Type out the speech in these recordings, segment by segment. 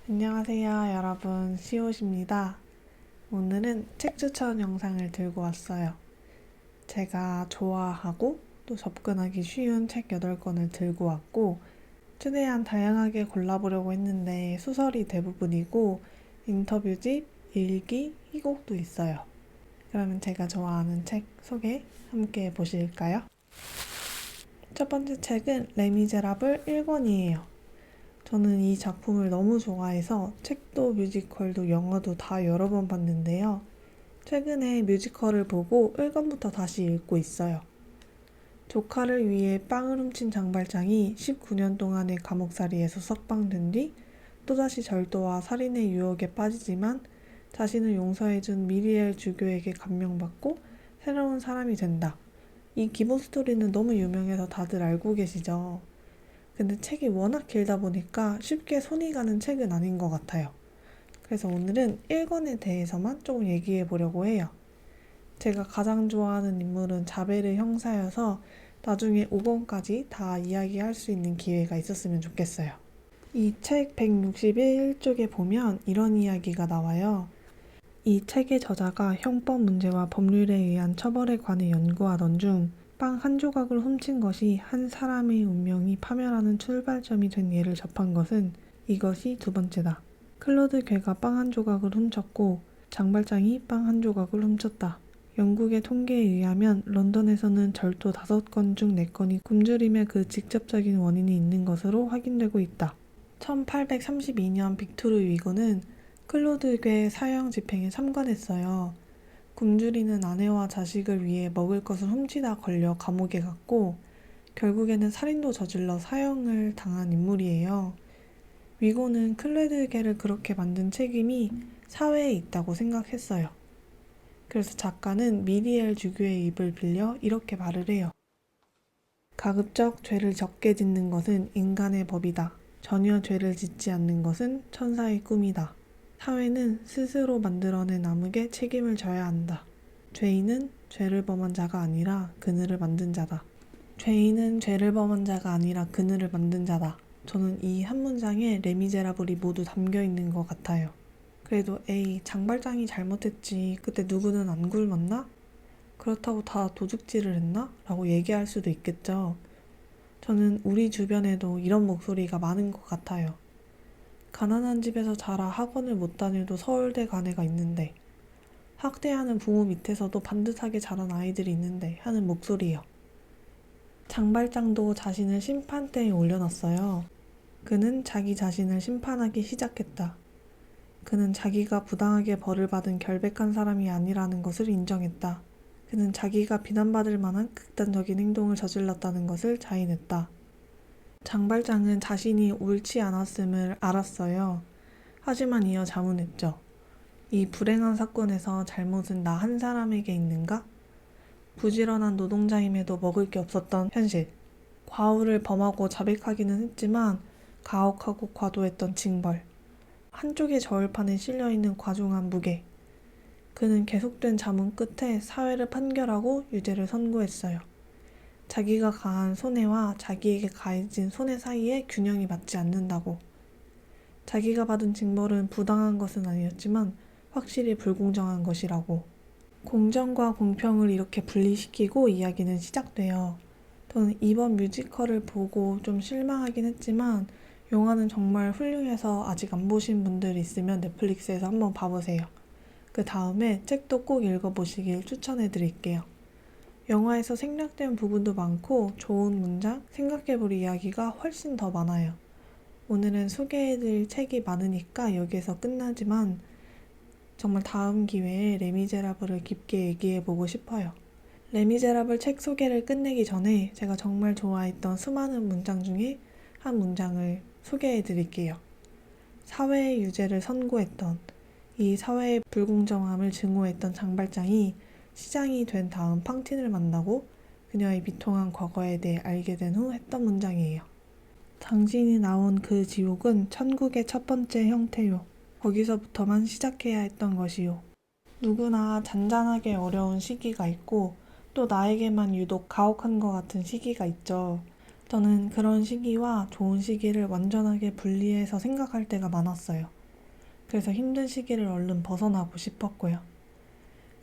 안녕하세요, 여러분. 시옷입니다. 오늘은 책 추천 영상을 들고 왔어요. 제가 좋아하고 또 접근하기 쉬운 책 8권을 들고 왔고, 최대한 다양하게 골라보려고 했는데 소설이 대부분이고, 인터뷰집, 일기, 희곡도 있어요. 그러면 제가 좋아하는 책 소개 함께 보실까요? 첫 번째 책은 레미제라블 1권이에요. 저는 이 작품을 너무 좋아해서 책도 뮤지컬도 영화도 다 여러 번 봤는데요. 최근에 뮤지컬을 보고 1권부터 다시 읽고 있어요. 조카를 위해 빵을 훔친 장발장이 19년 동안의 감옥살이에서 석방된 뒤 또다시 절도와 살인의 유혹에 빠지지만 자신을 용서해준 미리엘 주교에게 감명받고 새로운 사람이 된다. 이 기본 스토리는 너무 유명해서 다들 알고 계시죠? 근데 책이 워낙 길다 보니까 쉽게 손이 가는 책은 아닌 것 같아요. 그래서 오늘은 1권에 대해서만 조금 얘기해 보려고 해요. 제가 가장 좋아하는 인물은 자베르 형사여서 나중에 5권까지 다 이야기할 수 있는 기회가 있었으면 좋겠어요. 이 책 161쪽에 보면 이런 이야기가 나와요. 이 책의 저자가 형법 문제와 법률에 의한 처벌에 관해 연구하던 중 빵 한 조각을 훔친 것이 한 사람의 운명이 파멸하는 출발점이 된 예를 접한 것은 이것이 두 번째다. 클로드 괴가 빵 한 조각을 훔쳤고 장발장이 빵 한 조각을 훔쳤다. 영국의 통계에 의하면 런던에서는 절도 5건 중 4건이 굶주림의 그 직접적인 원인이 있는 것으로 확인되고 있다. 1832년 빅토르 위고는 클로드 괴 사형 집행에 참관했어요. 굶주리는 아내와 자식을 위해 먹을 것을 훔치다 걸려 감옥에 갔고 결국에는 살인도 저질러 사형을 당한 인물이에요. 위고는 클레드게를 그렇게 만든 책임이 사회에 있다고 생각했어요. 그래서 작가는 미리엘 주교의 입을 빌려 이렇게 말을 해요. 가급적 죄를 적게 짓는 것은 인간의 법이다. 전혀 죄를 짓지 않는 것은 천사의 꿈이다. 사회는 스스로 만들어낸 암흑에 책임을 져야 한다. 죄인은 죄를 범한 자가 아니라 그늘을 만든 자다. 죄인은 죄를 범한 자가 아니라 그늘을 만든 자다. 저는 이 한 문장에 레미제라블이 모두 담겨 있는 것 같아요. 그래도 에이, 장발장이 잘못했지. 그때 누구는 안 굶었나? 그렇다고 다 도둑질을 했나? 라고 얘기할 수도 있겠죠. 저는 우리 주변에도 이런 목소리가 많은 것 같아요. 가난한 집에서 자라 학원을 못 다녀도 서울대 간 애가 있는데 학대하는 부모 밑에서도 반듯하게 자란 아이들이 있는데 하는 목소리요. 장발장도 자신을 심판대에 올려놨어요. 그는 자기 자신을 심판하기 시작했다. 그는 자기가 부당하게 벌을 받은 결백한 사람이 아니라는 것을 인정했다. 그는 자기가 비난받을 만한 극단적인 행동을 저질렀다는 것을 자인했다. 장발장은 자신이 옳지 않았음을 알았어요. 하지만 이어 자문했죠. 이 불행한 사건에서 잘못은 나 한 사람에게 있는가? 부지런한 노동자임에도 먹을 게 없었던 현실. 과오를 범하고 자백하기는 했지만 가혹하고 과도했던 징벌. 한쪽의 저울판에 실려있는 과중한 무게. 그는 계속된 자문 끝에 사회를 판결하고 유죄를 선고했어요. 자기가 가한 손해와 자기에게 가해진 손해 사이에 균형이 맞지 않는다고. 자기가 받은 징벌은 부당한 것은 아니었지만 확실히 불공정한 것이라고. 공정과 공평을 이렇게 분리시키고 이야기는 시작돼요. 저는 이번 뮤지컬을 보고 좀 실망하긴 했지만 영화는 정말 훌륭해서 아직 안 보신 분들 있으면 넷플릭스에서 한번 봐보세요. 그 다음에 책도 꼭 읽어보시길 추천해드릴게요. 영화에서 생략된 부분도 많고 좋은 문장, 생각해볼 이야기가 훨씬 더 많아요. 오늘은 소개해드릴 책이 많으니까 여기에서 끝나지만 정말 다음 기회에 레미제라블을 깊게 얘기해보고 싶어요. 레미제라블 책 소개를 끝내기 전에 제가 정말 좋아했던 수많은 문장 중에 한 문장을 소개해드릴게요. 사회의 유죄를 선고했던, 이 사회의 불공정함을 증오했던 장발장이 시장이 된 다음 팡틴을 만나고 그녀의 비통한 과거에 대해 알게 된 후 했던 문장이에요. 당신이 나온 그 지옥은 천국의 첫 번째 형태요. 거기서부터만 시작해야 했던 것이요. 누구나 잔잔하게 어려운 시기가 있고 또 나에게만 유독 가혹한 것 같은 시기가 있죠. 저는 그런 시기와 좋은 시기를 완전하게 분리해서 생각할 때가 많았어요. 그래서 힘든 시기를 얼른 벗어나고 싶었고요.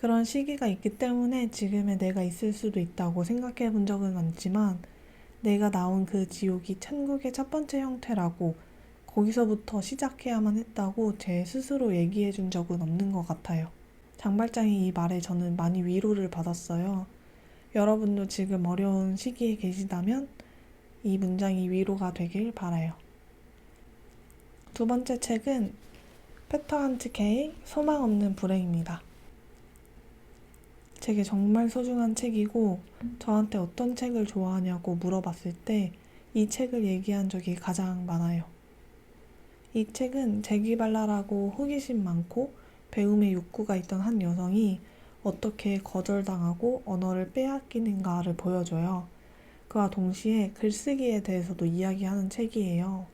그런 시기가 있기 때문에 지금의 내가 있을 수도 있다고 생각해 본 적은 많지만 내가 나온 그 지옥이 천국의 첫 번째 형태라고 거기서부터 시작해야만 했다고 제 스스로 얘기해 준 적은 없는 것 같아요. 장발장의 이 말에 저는 많이 위로를 받았어요. 여러분도 지금 어려운 시기에 계시다면 이 문장이 위로가 되길 바라요. 두 번째 책은 페터 한트케의 소망 없는 불행입니다. 제게 정말 소중한 책이고 저한테 어떤 책을 좋아하냐고 물어봤을 때 이 책을 얘기한 적이 가장 많아요. 이 책은 재기발랄하고 호기심 많고 배움의 욕구가 있던 한 여성이 어떻게 거절당하고 언어를 빼앗기는가를 보여줘요. 그와 동시에 글쓰기에 대해서도 이야기하는 책이에요.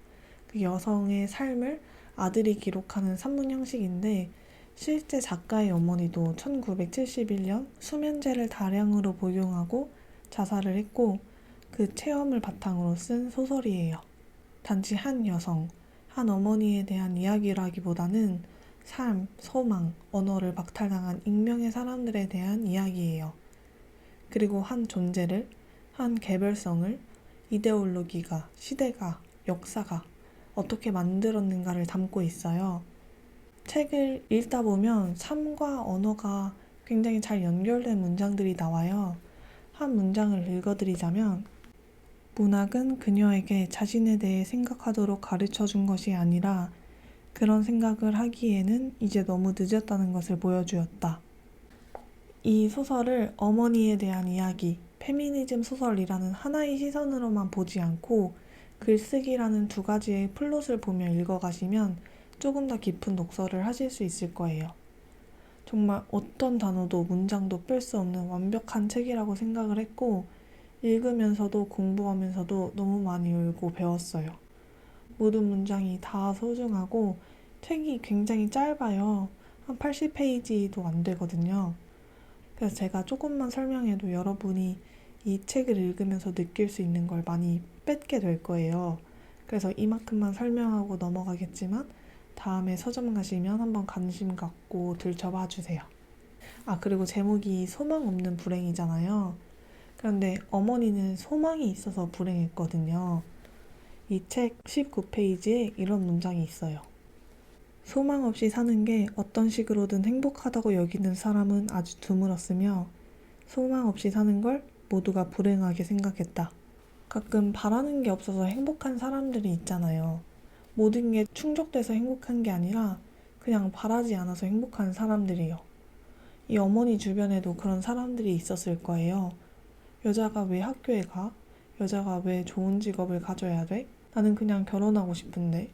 그 여성의 삶을 아들이 기록하는 산문 형식인데 실제 작가의 어머니도 1971년 수면제를 다량으로 복용하고 자살을 했고 그 체험을 바탕으로 쓴 소설이에요. 단지 한 여성, 한 어머니에 대한 이야기라기보다는 삶, 소망, 언어를 박탈당한 익명의 사람들에 대한 이야기예요. 그리고 한 존재를, 한 개별성을 이데올로기가, 시대가, 역사가 어떻게 만들었는가를 담고 있어요. 책을 읽다 보면 삶과 언어가 굉장히 잘 연결된 문장들이 나와요. 한 문장을 읽어드리자면 문학은 그녀에게 자신에 대해 생각하도록 가르쳐준 것이 아니라 그런 생각을 하기에는 이제 너무 늦었다는 것을 보여주었다. 이 소설을 어머니에 대한 이야기, 페미니즘 소설이라는 하나의 시선으로만 보지 않고 글쓰기라는 두 가지의 플롯을 보며 읽어가시면 조금 더 깊은 독서를 하실 수 있을 거예요. 정말 어떤 단어도 문장도 뺄 수 없는 완벽한 책이라고 생각을 했고 읽으면서도 공부하면서도 너무 많이 울고 배웠어요. 모든 문장이 다 소중하고 책이 굉장히 짧아요. 한 80페이지도 안 되거든요. 그래서 제가 조금만 설명해도 여러분이 이 책을 읽으면서 느낄 수 있는 걸 많이 뺏게 될 거예요. 그래서 이만큼만 설명하고 넘어가겠지만 다음에 서점 가시면 한번 관심 갖고 들춰봐 주세요. 그리고 제목이 소망 없는 불행이잖아요. 그런데 어머니는 소망이 있어서 불행했거든요. 이 책 19페이지에 이런 문장이 있어요. 소망 없이 사는 게 어떤 식으로든 행복하다고 여기는 사람은 아주 드물었으며 소망 없이 사는 걸 모두가 불행하게 생각했다. 가끔 바라는 게 없어서 행복한 사람들이 있잖아요. 모든 게 충족돼서 행복한 게 아니라 그냥 바라지 않아서 행복한 사람들이요. 이 어머니 주변에도 그런 사람들이 있었을 거예요. 여자가 왜 학교에 가? 여자가 왜 좋은 직업을 가져야 돼? 나는 그냥 결혼하고 싶은데.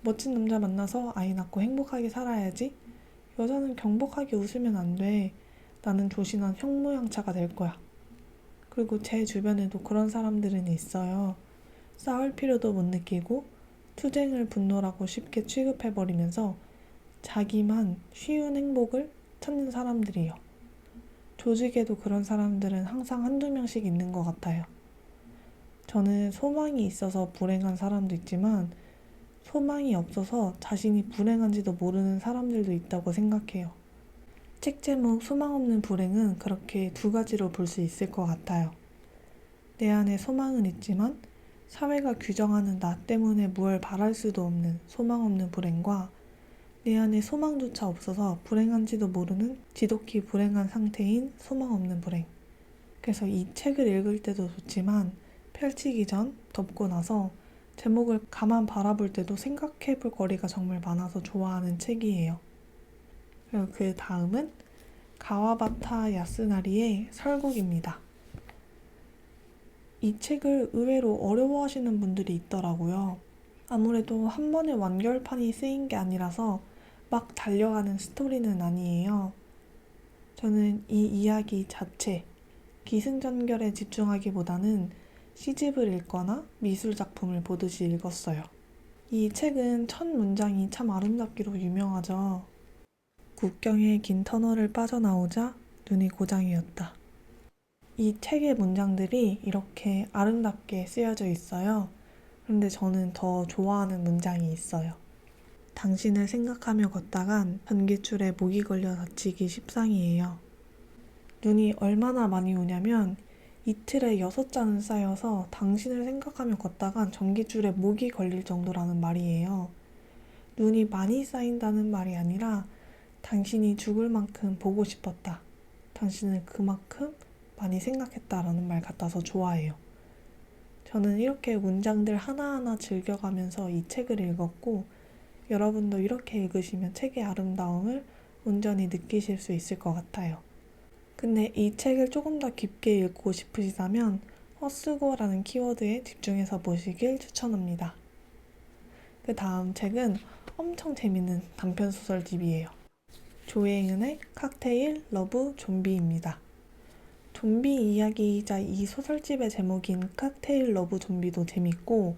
멋진 남자 만나서 아이 낳고 행복하게 살아야지. 여자는 경복하게 웃으면 안 돼. 나는 조신한 형모양차가 될 거야. 그리고 제 주변에도 그런 사람들은 있어요. 싸울 필요도 못 느끼고 투쟁을 분노라고 쉽게 취급해버리면서 자기만 쉬운 행복을 찾는 사람들이요. 조직에도 그런 사람들은 항상 한두 명씩 있는 것 같아요. 저는 소망이 있어서 불행한 사람도 있지만 소망이 없어서 자신이 불행한지도 모르는 사람들도 있다고 생각해요. 책 제목 소망 없는 불행은 그렇게 두 가지로 볼 수 있을 것 같아요. 내 안에 소망은 있지만 사회가 규정하는 나 때문에 뭘 바랄 수도 없는 소망 없는 불행과 내 안에 소망조차 없어서 불행한지도 모르는 지독히 불행한 상태인 소망 없는 불행. 그래서 이 책을 읽을 때도 좋지만 펼치기 전 덮고 나서 제목을 가만 바라볼 때도 생각해 볼 거리가 정말 많아서 좋아하는 책이에요. 그리고 그 다음은 가와바타 야스나리의 설국입니다. 이 책을 의외로 어려워하시는 분들이 있더라고요. 아무래도 한 번에 완결판이 쓰인 게 아니라서 막 달려가는 스토리는 아니에요. 저는 이 이야기 자체, 기승전결에 집중하기보다는 시집을 읽거나 미술 작품을 보듯이 읽었어요. 이 책은 첫 문장이 참 아름답기로 유명하죠. 국경의 긴 터널을 빠져나오자 눈이 고장이었다. 이 책의 문장들이 이렇게 아름답게 쓰여져 있어요. 그런데 저는 더 좋아하는 문장이 있어요. 당신을 생각하며 걷다간 전깃줄에 목이 걸려 다치기 십상이에요. 눈이 얼마나 많이 오냐면 이틀에 6잔은 쌓여서 당신을 생각하며 걷다간 전깃줄에 목이 걸릴 정도라는 말이에요. 눈이 많이 쌓인다는 말이 아니라 당신이 죽을 만큼 보고 싶었다. 당신을 그만큼 많이 생각했다라는 말 같아서 좋아해요. 저는 이렇게 문장들 하나하나 즐겨가면서 이 책을 읽었고, 여러분도 이렇게 읽으시면 책의 아름다움을 온전히 느끼실 수 있을 것 같아요. 근데 이 책을 조금 더 깊게 읽고 싶으시다면 헛수고라는 키워드에 집중해서 보시길 추천합니다. 그 다음 책은 엄청 재밌는 단편소설집이에요. 조혜은의 칵테일 러브 좀비입니다. 좀비 이야기이자 이 소설집의 제목인 칵테일 러브 좀비도 재밌고,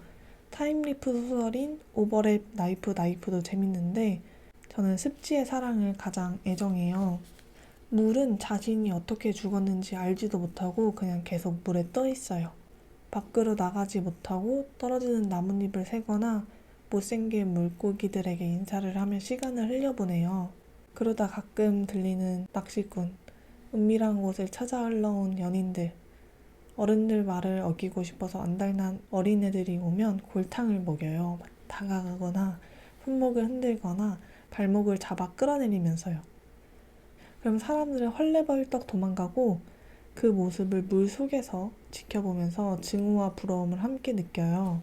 타임리프 소설인 오버랩 나이프도 재밌는데 저는 습지의 사랑을 가장 애정해요. 물은 자신이 어떻게 죽었는지 알지도 못하고 그냥 계속 물에 떠 있어요. 밖으로 나가지 못하고 떨어지는 나뭇잎을 세거나 못생긴 물고기들에게 인사를 하며 시간을 흘려보내요. 그러다 가끔 들리는 낚시꾼, 은밀한 곳을 찾아 흘러온 연인들, 어른들 말을 어기고 싶어서 안달난 어린애들이 오면 골탕을 먹여요. 다가가거나 손목을 흔들거나 발목을 잡아 끌어내리면서요. 그럼 사람들은 헐레벌떡 도망가고 그 모습을 물 속에서 지켜보면서 증오와 부러움을 함께 느껴요.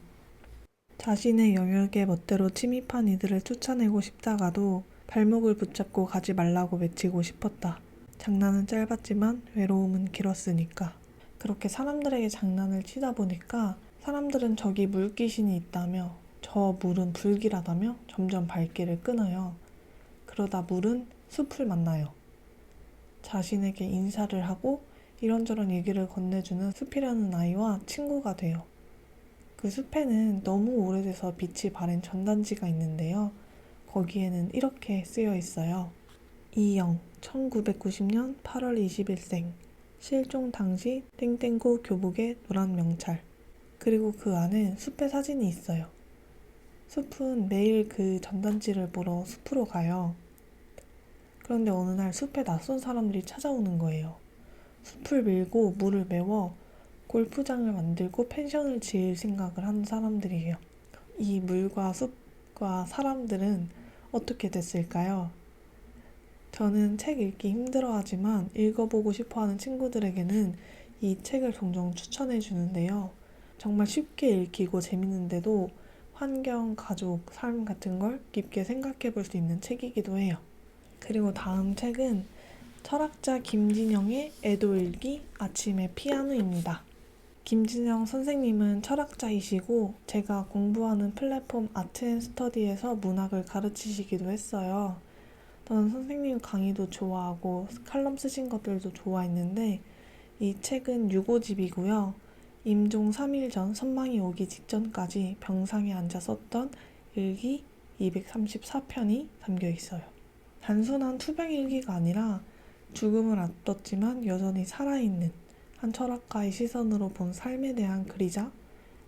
자신의 영역에 멋대로 침입한 이들을 쫓아내고 싶다가도 발목을 붙잡고 가지 말라고 외치고 싶었다. 장난은 짧았지만 외로움은 길었으니까. 그렇게 사람들에게 장난을 치다 보니까 사람들은 저기 물귀신이 있다며 저 물은 불길하다며 점점 발길을 끊어요. 그러다 물은 숲을 만나요. 자신에게 인사를 하고 이런저런 얘기를 건네주는 숲이라는 아이와 친구가 돼요. 그 숲에는 너무 오래돼서 빛이 바랜 전단지가 있는데요. 거기에는 이렇게 쓰여 있어요. 이영, 1990년 8월 21생. 실종 당시 땡땡고 교복에 노란 명찰. 그리고 그 안에 숲의 사진이 있어요. 숲은 매일 그 전단지를 보러 숲으로 가요. 그런데 어느 날 숲에 낯선 사람들이 찾아오는 거예요. 숲을 밀고 물을 메워 골프장을 만들고 펜션을 지을 생각을 하는 사람들이에요. 이 물과 숲과 사람들은 어떻게 됐을까요? 저는 책 읽기 힘들어하지만 읽어보고 싶어하는 친구들에게는 이 책을 종종 추천해 주는데요. 정말 쉽게 읽히고 재밌는데도 환경, 가족, 삶 같은 걸 깊게 생각해 볼 수 있는 책이기도 해요. 그리고 다음 책은 철학자 김진영의 애도일기 아침의 피아노입니다. 김진영 선생님은 철학자이시고 제가 공부하는 플랫폼 아트앤스터디에서 문학을 가르치시기도 했어요. 저는 선생님 강의도 좋아하고 칼럼 쓰신 것들도 좋아했는데 이 책은 유고집이고요. 임종 3일 전 선망이 오기 직전까지 병상에 앉아 썼던 일기 234편이 담겨 있어요. 단순한 투병일기가 아니라 죽음을 앞뒀지만 여전히 살아있는 한 철학가의 시선으로 본 삶에 대한 글이자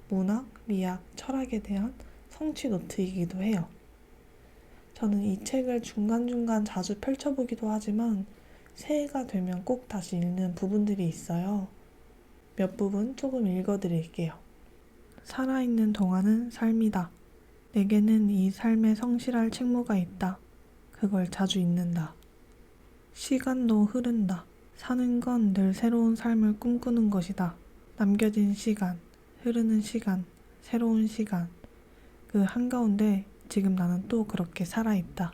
문학, 미학, 철학에 대한 성취 노트이기도 해요. 저는 이 책을 중간중간 자주 펼쳐보기도 하지만 새해가 되면 꼭 다시 읽는 부분들이 있어요. 몇 부분 조금 읽어드릴게요. 살아있는 동안은 삶이다. 내게는 이 삶에 성실할 책무가 있다. 그걸 자주 잊는다. 시간도 흐른다. 사는 건 늘 새로운 삶을 꿈꾸는 것이다. 남겨진 시간, 흐르는 시간, 새로운 시간. 그 한가운데 지금 나는 또 그렇게 살아있다.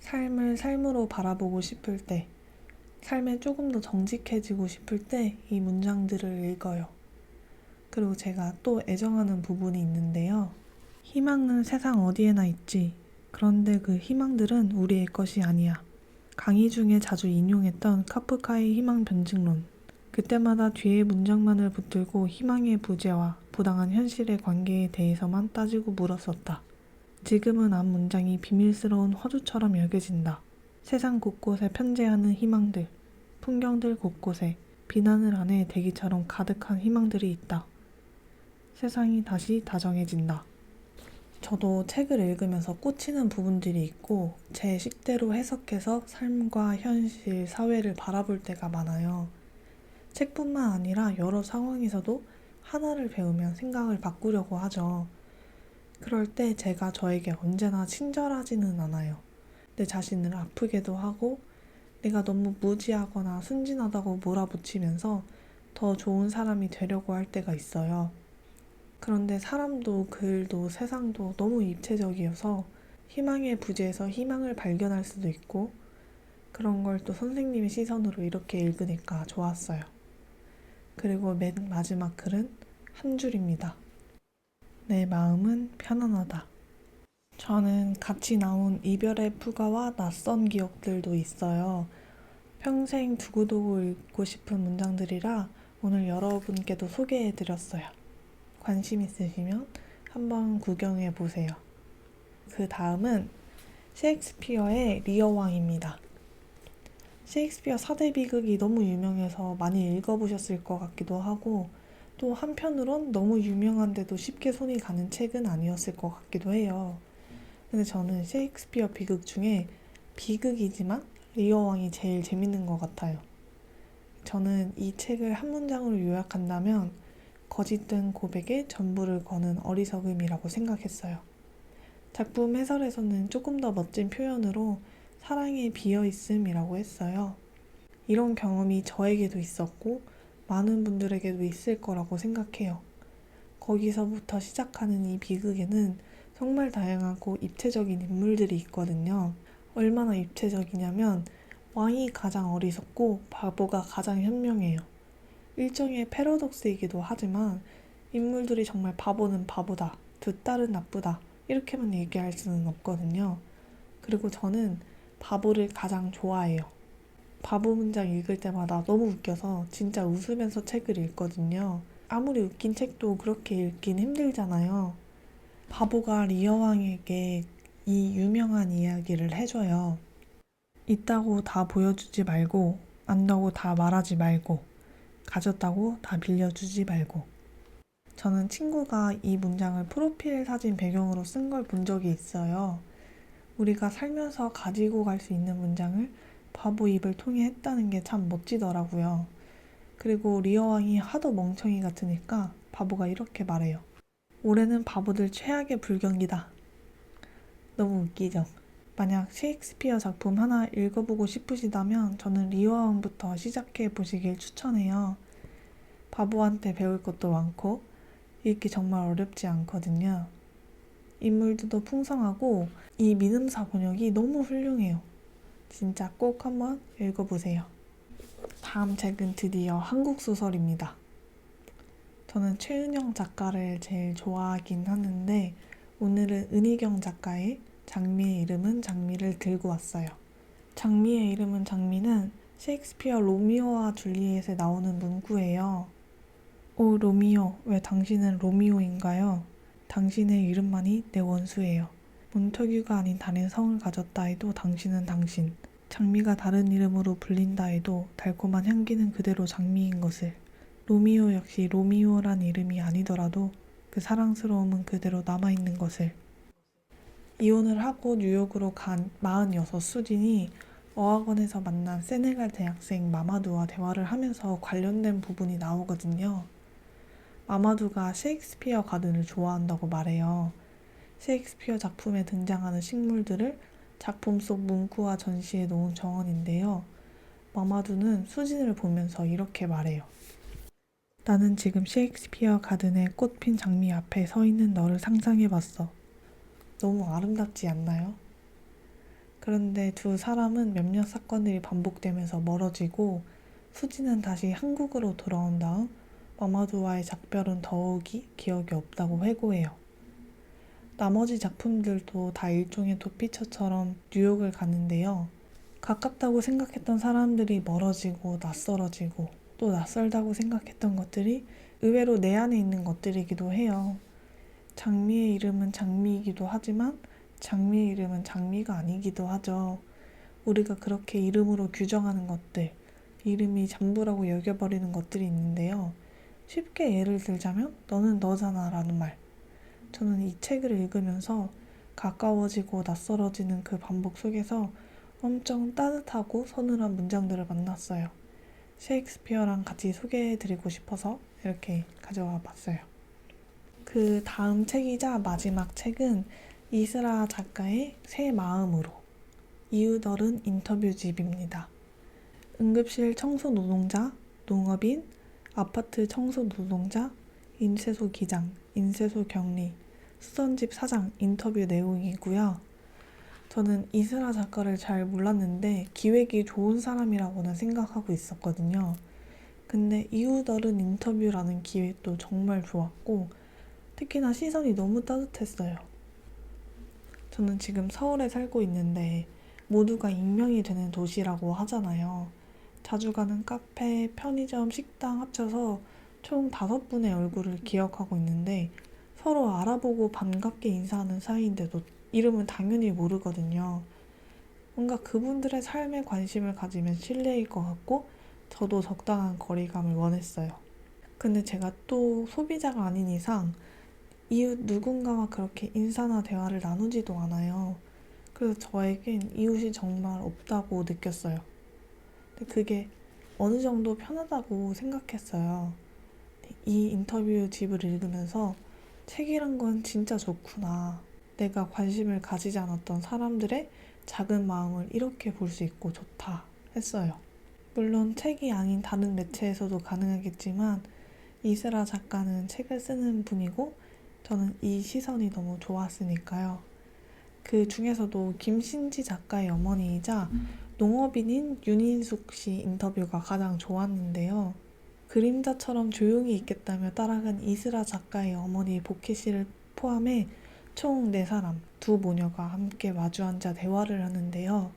삶을 삶으로 바라보고 싶을 때, 삶에 조금 더 정직해지고 싶을 때 이 문장들을 읽어요. 그리고 제가 또 애정하는 부분이 있는데요. 희망은 세상 어디에나 있지. 그런데 그 희망들은 우리의 것이 아니야. 강의 중에 자주 인용했던 카프카의 희망 변증론. 그때마다 뒤에 문장만을 붙들고 희망의 부재와 부당한 현실의 관계에 대해서만 따지고 물었었다. 지금은 앞 문장이 비밀스러운 허주처럼 여겨진다. 세상 곳곳에 편재하는 희망들, 풍경들 곳곳에 비나늘 안에 대기처럼 가득한 희망들이 있다. 세상이 다시 다정해진다. 저도 책을 읽으면서 꽂히는 부분들이 있고 제 식대로 해석해서 삶과 현실, 사회를 바라볼 때가 많아요. 책뿐만 아니라 여러 상황에서도 하나를 배우면 생각을 바꾸려고 하죠. 그럴 때 제가 저에게 언제나 친절하지는 않아요. 내 자신을 아프게도 하고 내가 너무 무지하거나 순진하다고 몰아붙이면서 더 좋은 사람이 되려고 할 때가 있어요. 그런데 사람도 글도 세상도 너무 입체적이어서 희망의 부재에서 희망을 발견할 수도 있고 그런 걸 또 선생님의 시선으로 이렇게 읽으니까 좋았어요. 그리고 맨 마지막 글은 한 줄입니다. 내 마음은 편안하다. 저는 같이 나온 이별의 풀가와 낯선 기억들도 있어요. 평생 두고두고 읽고 싶은 문장들이라 오늘 여러분께도 소개해드렸어요. 관심 있으시면 한번 구경해 보세요. 그 다음은 셰익스피어의 리어 왕입니다. 셰익스피어 4대 비극이 너무 유명해서 많이 읽어보셨을 것 같기도 하고 또 한편으론 너무 유명한데도 쉽게 손이 가는 책은 아니었을 것 같기도 해요. 근데 저는 셰익스피어 비극 중에 비극이지만 리어 왕이 제일 재밌는 것 같아요. 저는 이 책을 한 문장으로 요약한다면 거짓된 고백에 전부를 거는 어리석음이라고 생각했어요. 작품 해설에서는 조금 더 멋진 표현으로 사랑에 비어있음이라고 했어요. 이런 경험이 저에게도 있었고 많은 분들에게도 있을 거라고 생각해요. 거기서부터 시작하는 이 비극에는 정말 다양하고 입체적인 인물들이 있거든요. 얼마나 입체적이냐면 왕이 가장 어리석고 바보가 가장 현명해요. 일종의 패러독스이기도 하지만 인물들이 정말 바보는 바보다, 두 딸은 나쁘다 이렇게만 얘기할 수는 없거든요. 그리고 저는 바보를 가장 좋아해요. 바보 문장 읽을 때마다 너무 웃겨서 진짜 웃으면서 책을 읽거든요. 아무리 웃긴 책도 그렇게 읽긴 힘들잖아요. 바보가 리어 왕에게 이 유명한 이야기를 해줘요. 있다고 다 보여주지 말고, 안다고 다 말하지 말고, 가졌다고 다 빌려주지 말고. 저는 친구가 이 문장을 프로필 사진 배경으로 쓴 걸 본 적이 있어요. 우리가 살면서 가지고 갈 수 있는 문장을 바보 입을 통해 했다는 게 참 멋지더라고요. 그리고 리어 왕이 하도 멍청이 같으니까 바보가 이렇게 말해요. 올해는 바보들 최악의 불경기다. 너무 웃기죠? 만약 셰익스피어 작품 하나 읽어보고 싶으시다면 저는 리어 왕부터 시작해 보시길 추천해요. 바보한테 배울 것도 많고 읽기 정말 어렵지 않거든요. 인물들도 풍성하고 이 민음사 번역이 너무 훌륭해요. 진짜 꼭 한번 읽어보세요. 다음 책은 드디어 한국 소설입니다. 저는 최은영 작가를 제일 좋아하긴 하는데 오늘은 은희경 작가의 장미의 이름은 장미를 들고 왔어요. 장미의 이름은 장미는 셰익스피어 로미오와 줄리엣에 나오는 문구예요. 오 로미오, 왜 당신은 로미오인가요? 당신의 이름만이 내 원수예요. 몬터규가 아닌 다른 성을 가졌다 해도 당신은 당신. 장미가 다른 이름으로 불린다 해도 달콤한 향기는 그대로 장미인 것을. 로미오 역시 로미오란 이름이 아니더라도 그 사랑스러움은 그대로 남아있는 것을. 이혼을 하고 뉴욕으로 간 46 수진이 어학원에서 만난 세네갈 대학생 마마두와 대화를 하면서 관련된 부분이 나오거든요. 마마두가 셰익스피어 가든을 좋아한다고 말해요. 셰익스피어 작품에 등장하는 식물들을 작품 속 문구와 전시해 놓은 정원인데요. 마마두는 수진을 보면서 이렇게 말해요. 나는 지금 셰익스피어 가든의 꽃핀 장미 앞에 서 있는 너를 상상해봤어. 너무 아름답지 않나요? 그런데 두 사람은 몇몇 사건들이 반복되면서 멀어지고 수지는 다시 한국으로 돌아온 다음 마마두와의 작별은 더욱이 기억이 없다고 회고해요. 나머지 작품들도 다 일종의 도피처처럼 뉴욕을 가는데요. 가깝다고 생각했던 사람들이 멀어지고 낯설어지고 또 낯설다고 생각했던 것들이 의외로 내 안에 있는 것들이기도 해요. 장미의 이름은 장미이기도 하지만 장미의 이름은 장미가 아니기도 하죠. 우리가 그렇게 이름으로 규정하는 것들, 이름이 전부라고 여겨버리는 것들이 있는데요. 쉽게 예를 들자면 너는 너잖아 라는 말. 저는 이 책을 읽으면서 가까워지고 낯설어지는 그 반복 속에서 엄청 따뜻하고 서늘한 문장들을 만났어요. 셰익스피어랑 같이 소개해드리고 싶어서 이렇게 가져와 봤어요. 그 다음 책이자 마지막 책은 이스라 작가의 새 마음으로 이웃 어른 인터뷰집입니다. 응급실 청소 노동자, 농업인, 아파트 청소 노동자, 인쇄소 기장, 인쇄소 경리, 수선집 사장 인터뷰 내용이고요. 저는 이스라 작가를 잘 몰랐는데 기획이 좋은 사람이라고는 생각하고 있었거든요. 근데 이웃어른 인터뷰라는 기획도 정말 좋았고 특히나 시선이 너무 따뜻했어요. 저는 지금 서울에 살고 있는데 모두가 익명이 되는 도시라고 하잖아요. 자주 가는 카페, 편의점, 식당 합쳐서 총 5분의 얼굴을 기억하고 있는데 서로 알아보고 반갑게 인사하는 사이인데도 이름은 당연히 모르거든요. 뭔가 그분들의 삶에 관심을 가지면 신뢰일 것 같고 저도 적당한 거리감을 원했어요. 근데 제가 또 소비자가 아닌 이상 이웃 누군가와 그렇게 인사나 대화를 나누지도 않아요. 그래서 저에겐 이웃이 정말 없다고 느꼈어요. 근데 그게 어느 정도 편하다고 생각했어요. 이 인터뷰 집을 읽으면서 책이란 건 진짜 좋구나. 내가 관심을 가지지 않았던 사람들의 작은 마음을 이렇게 볼 수 있고 좋다 했어요. 물론 책이 아닌 다른 매체에서도 가능하겠지만 이스라 작가는 책을 쓰는 분이고 저는 이 시선이 너무 좋았으니까요. 그 중에서도 김신지 작가의 어머니이자 농업인인 윤인숙 씨 인터뷰가 가장 좋았는데요. 그림자처럼 조용히 있겠다며 따라간 이스라 작가의 어머니 복희 씨를 포함해 총 4사람, 2모녀가 함께 마주 앉아 대화를 하는데요.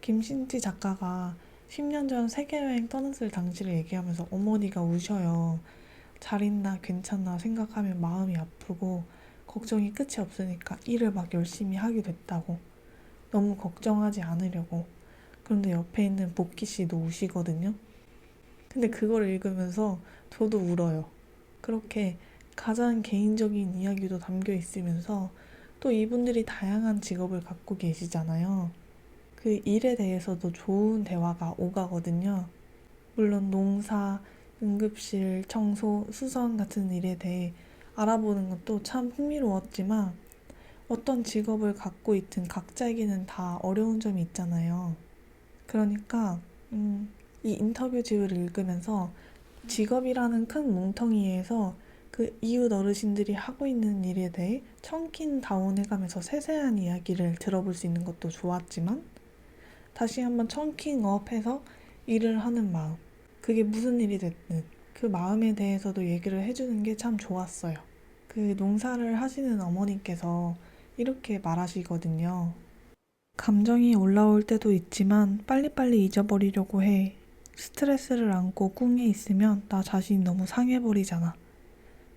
김신지 작가가 10년 전 세계여행 떠났을 당시를 얘기하면서 어머니가 우셔요. 잘 있나 괜찮나 생각하면 마음이 아프고 걱정이 끝이 없으니까 일을 막 열심히 하게 됐다고. 너무 걱정하지 않으려고. 그런데 옆에 있는 복희 씨도 우시거든요. 근데 그걸 읽으면서 저도 울어요. 그렇게 가장 개인적인 이야기도 담겨 있으면서 또 이분들이 다양한 직업을 갖고 계시잖아요. 그 일에 대해서도 좋은 대화가 오가거든요. 물론 농사, 응급실, 청소, 수선 같은 일에 대해 알아보는 것도 참 흥미로웠지만 어떤 직업을 갖고 있든 각자에게는 다 어려운 점이 있잖아요. 그러니까 이 인터뷰집을 읽으면서 직업이라는 큰 뭉텅이에서 그 이웃 어르신들이 하고 있는 일에 대해 청킹다운해가면서 세세한 이야기를 들어볼 수 있는 것도 좋았지만 다시 한번 청킹업해서 일을 하는 마음, 그게 무슨 일이 됐든 그 마음에 대해서도 얘기를 해주는 게 참 좋았어요. 그 농사를 하시는 어머니께서 이렇게 말하시거든요. 감정이 올라올 때도 있지만 빨리빨리 잊어버리려고 해. 스트레스를 안고 꿍에 있으면 나 자신이 너무 상해버리잖아.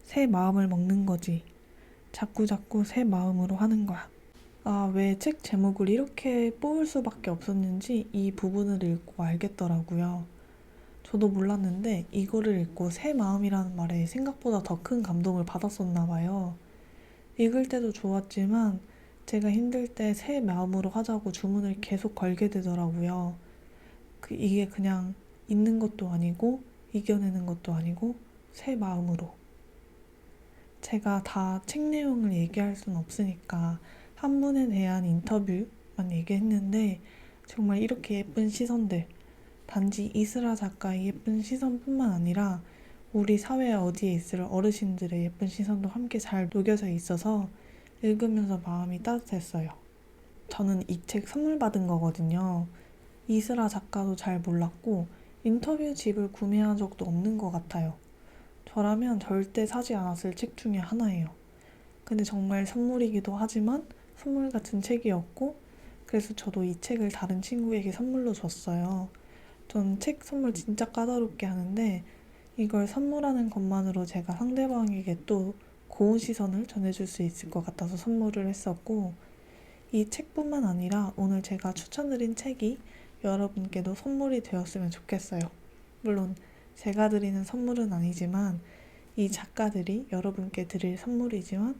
새 마음을 먹는 거지. 자꾸자꾸 새 마음으로 하는 거야. 아, 왜 책 제목을 이렇게 뽑을 수밖에 없었는지 이 부분을 읽고 알겠더라고요. 저도 몰랐는데 이거를 읽고 새 마음이라는 말에 생각보다 더 큰 감동을 받았었나 봐요. 읽을 때도 좋았지만 제가 힘들 때 새 마음으로 하자고 주문을 계속 걸게 되더라고요. 이게 그냥 있는 것도 아니고 이겨내는 것도 아니고 새 마음으로. 제가 다 책 내용을 얘기할 순 없으니까 한 분에 대한 인터뷰만 얘기했는데 정말 이렇게 예쁜 시선들, 단지 이스라 작가의 예쁜 시선뿐만 아니라 우리 사회 어디에 있을 어르신들의 예쁜 시선도 함께 잘 녹여져 있어서 읽으면서 마음이 따뜻했어요. 저는 이 책 선물 받은 거거든요. 이스라 작가도 잘 몰랐고 인터뷰 집을 구매한 적도 없는 것 같아요. 저라면 절대 사지 않았을 책 중에 하나예요. 근데 정말 선물이기도 하지만 선물 같은 책이었고 그래서 저도 이 책을 다른 친구에게 선물로 줬어요. 전 책 선물 진짜 까다롭게 하는데 이걸 선물하는 것만으로 제가 상대방에게 또 고운 시선을 전해줄 수 있을 것 같아서 선물을 했었고 이 책뿐만 아니라 오늘 제가 추천드린 책이 여러분께도 선물이 되었으면 좋겠어요. 물론 제가 드리는 선물은 아니지만 이 작가들이 여러분께 드릴 선물이지만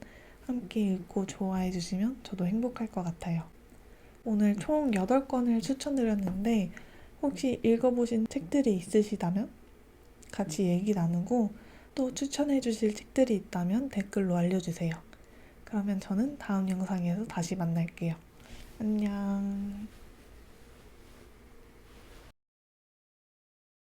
함께 읽고 좋아해 주시면 저도 행복할 것 같아요. 오늘 총 8권을 추천드렸는데 혹시 읽어보신 책들이 있으시다면 같이 얘기 나누고 또 추천해 주실 책들이 있다면 댓글로 알려주세요. 그러면 저는 다음 영상에서 다시 만날게요. 안녕.